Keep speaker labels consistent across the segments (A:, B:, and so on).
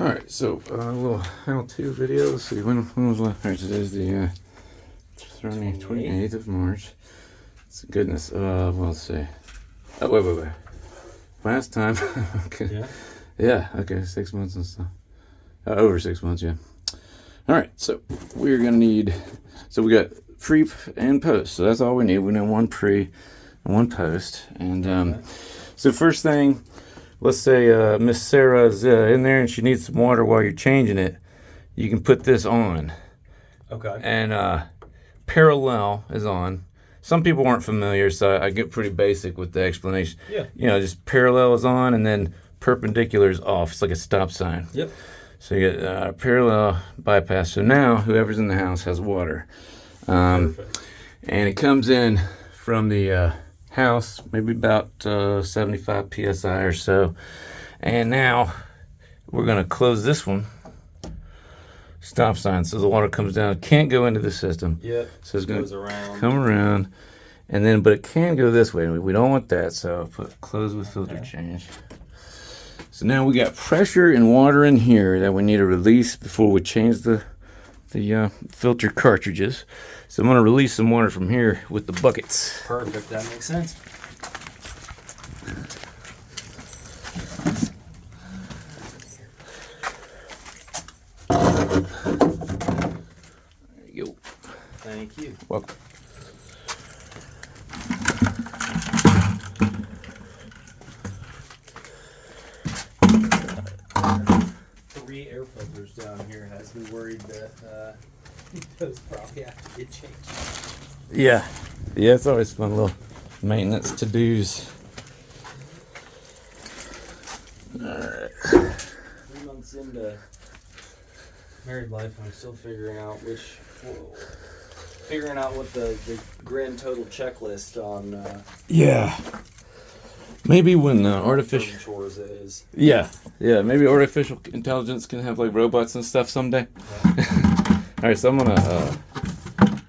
A: Alright, so a little how-to video. Let's see, when was last? Alright, today's the 28th of March. Goodness, well, let's see. Oh, wait. Last time, okay. Yeah, okay, 6 months and stuff. Over 6 months, yeah. Alright, so we're gonna need, so we got pre and post. So that's all we need. We need one pre and one post. And so first thing, let's say Miss Sarah's in there and she needs some water while you're changing it. You can put this on.
B: Okay.
A: And parallel is on. Some people aren't familiar, so I get pretty basic with the explanation.
B: Yeah.
A: You know, just parallel is on and then perpendicular is off. It's like a stop sign.
B: Yep.
A: So you get parallel bypass. So now whoever's in the house has water.
B: Perfect.
A: And it comes in from the house, maybe about 75 psi or so. And now we're going to close this one. Stop sign. So the water comes down. It can't go into the system.
B: Yep.
A: So it's going
B: to
A: come around. And then, but it can go this way. We don't want that. So I'll put close with filter change. So now we got pressure and water in here that we need to release before we change the filter cartridges. So I'm going to release some water from here with the buckets.
B: Perfect, that makes sense.
A: There you go.
B: Thank you.
A: Welcome.
B: Three air filters down here has me worried that those probably have to get changed.
A: Yeah, it's always fun little maintenance to-dos. Alright.
B: 3 months into married life, I'm still figuring out what the grand total checklist on
A: Yeah. Maybe when artificial
B: chores it is.
A: Yeah, maybe artificial intelligence can have like robots and stuff someday.
B: Yeah.
A: All right, so I'm gonna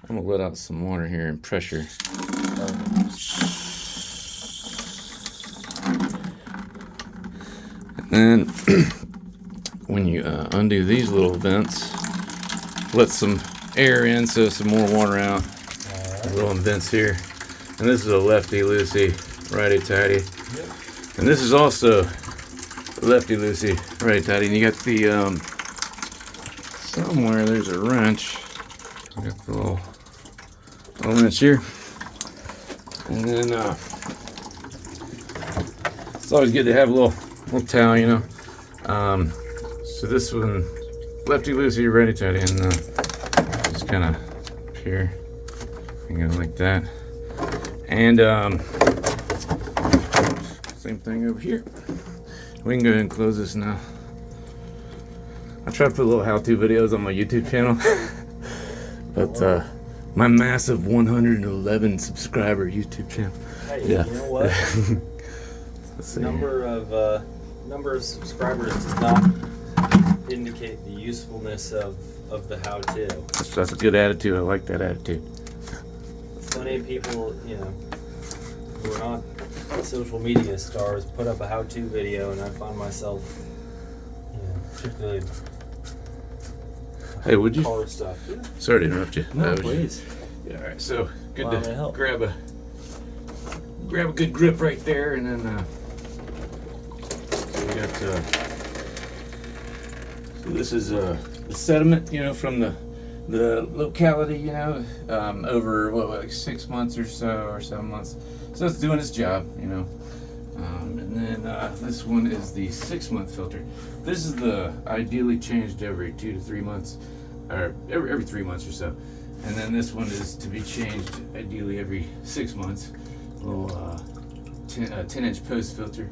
A: let out some water here and pressure. And then when you undo these little vents, let some air in so some more water out. Little vents here, and this is a lefty loosey, righty tighty.
B: Yep.
A: And this is also lefty loosey, righty tighty. And you got the somewhere there's a wrench. I got the little wrench here, and then it's always good to have a little towel, you know. So this one, lefty loosey, righty tighty, and just kind of here, you know, like that, and same thing over here. We can go ahead and close this now. I try to put little how-to videos on my YouTube channel, but my massive 111 subscriber YouTube channel.
B: Hey,
A: Yeah.
B: You know what?
A: Let's see.
B: Number of subscribers does not indicate the usefulness of the how-to.
A: That's a good attitude. I like that attitude.
B: Plenty of people, you know, who are not social media stars put up a how-to video, and I find myself, you know, particularly
A: Hey, would you?
B: car stuff. Yeah.
A: Sorry to interrupt you.
B: No, please.
A: Yeah, all right. So good
B: Allow me to
A: to
B: help.
A: grab a good grip right there, and then so we got. So this is the sediment, you know, from the locality, you know, over like 6 months or so, or 7 months. So it's doing its job, you know. And then this one is the 6-month filter. This is the ideally changed every 2 to 3 months, or every 3 months or so. And then this one is to be changed ideally every 6 months. Little 10-inch post filter.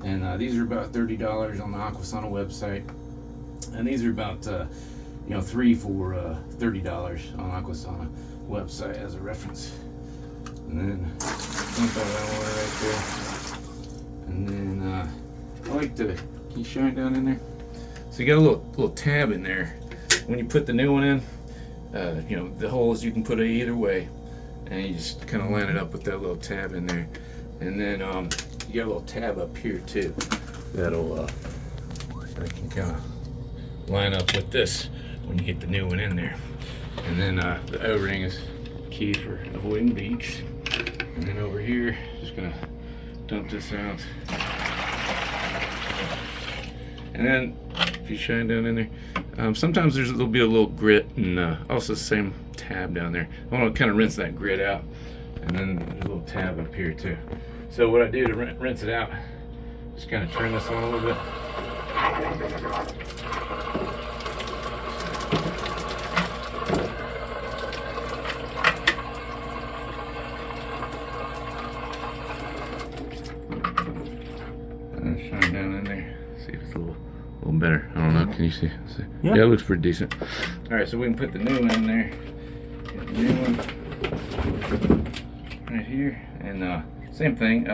A: And these are about $30 on the Aquasana website. And these are about 3 for $30 on Aquasana website as a reference. And then dump out that water right there. And then I like to, can you shine down in there? So you got a little tab in there. When you put the new one in, you know, the holes you can put it either way, and you just kind of line it up with that little tab in there. And then you got a little tab up here too. That'll I can kind of line up with this when you get the new one in there. And then the O-ring is key for avoiding leaks. And then over here, just gonna dump this out. And then if you shine down in there, sometimes there'll be a little grit, and also the same tab down there. I want to kind of rinse that grit out, and then there's a little tab up here too. So what I do to rinse it out, just kind of turn this on a little bit. And shine down in there. See if it's a little better. I don't know. Can you see? Yeah, it looks pretty decent. All right, so we can put the new one in there. Get the new one right here, and same thing.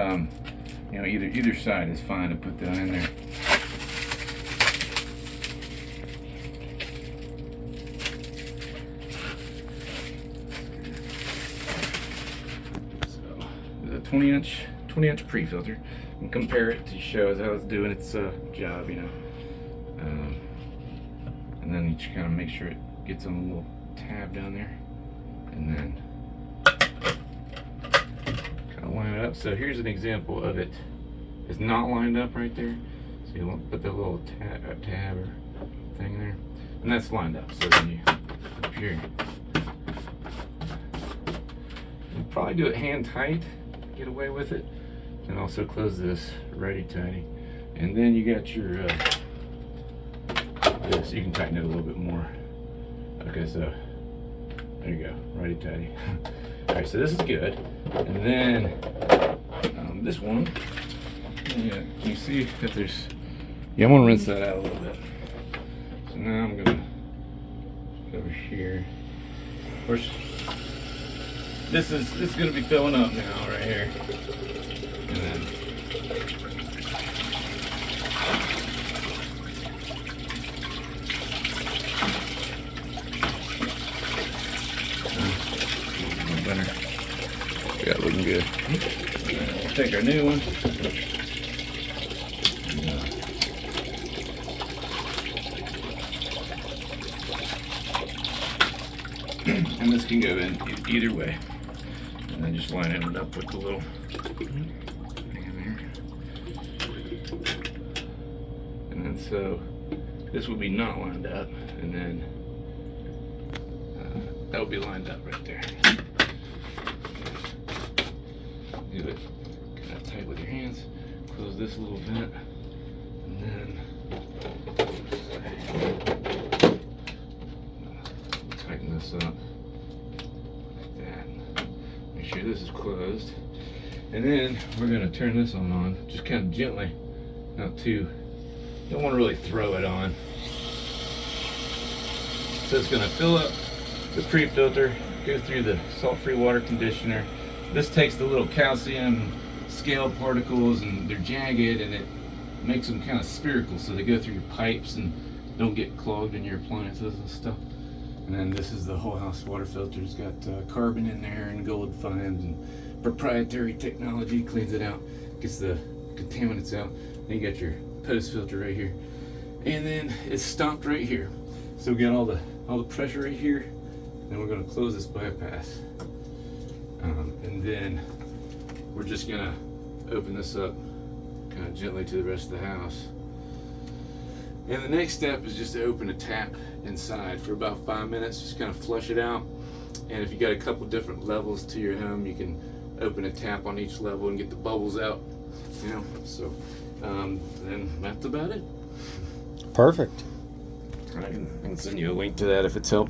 A: You know, either side is fine to put that in there. So the 20-inch pre-filter, and compare it to show us how it's doing its job. You know. And then you just kind of make sure it gets on the little tab down there, and then kind of line it up. So here's an example of it. It's not lined up right there. So you want to put the little tab or thing there, and that's lined up. So then you up here, you probably do it hand tight, get away with it, and also close this righty tighty, and then you got your. This, you can tighten it a little bit more. Okay, so there you go, righty tighty. All right, so this is good. And then this one, yeah, you see that there's, yeah, I'm gonna rinse that out a little bit. So now I'm gonna over here. Of course, this is gonna be filling up now right here, and then. Got looking good. We'll take our new one. And this can go in either way. And then just line it up with the little thing in there. And then so this will be not lined up, and then that will be lined up right there. Do it kind of tight with your hands. Close this little vent, and then tighten this up like that. Make sure this is closed, and then we're going to turn this on just kind of gently, not too. Don't want to really throw it on. So it's going to fill up the pre-filter, go through the salt-free water conditioner. This takes the little calcium scale particles, and they're jagged, and it makes them kind of spherical, so they go through your pipes and don't get clogged in your appliances and stuff. And then this is the whole house water filter. It's got carbon in there and gold fines and proprietary technology, cleans it out, gets the contaminants out. Then you got your post filter right here, and then it's stopped right here. So we got all the pressure right here. Then we're going to close this bypass. And then we're just gonna open this up kind of gently to the rest of the house. And the next step is just to open a tap inside for about 5 minutes, just kind of flush it out. And if you got a couple different levels to your home, you can open a tap on each level and get the bubbles out. You know, so then that's about it.
B: Perfect.
A: I can send you a link to that if it's helpful.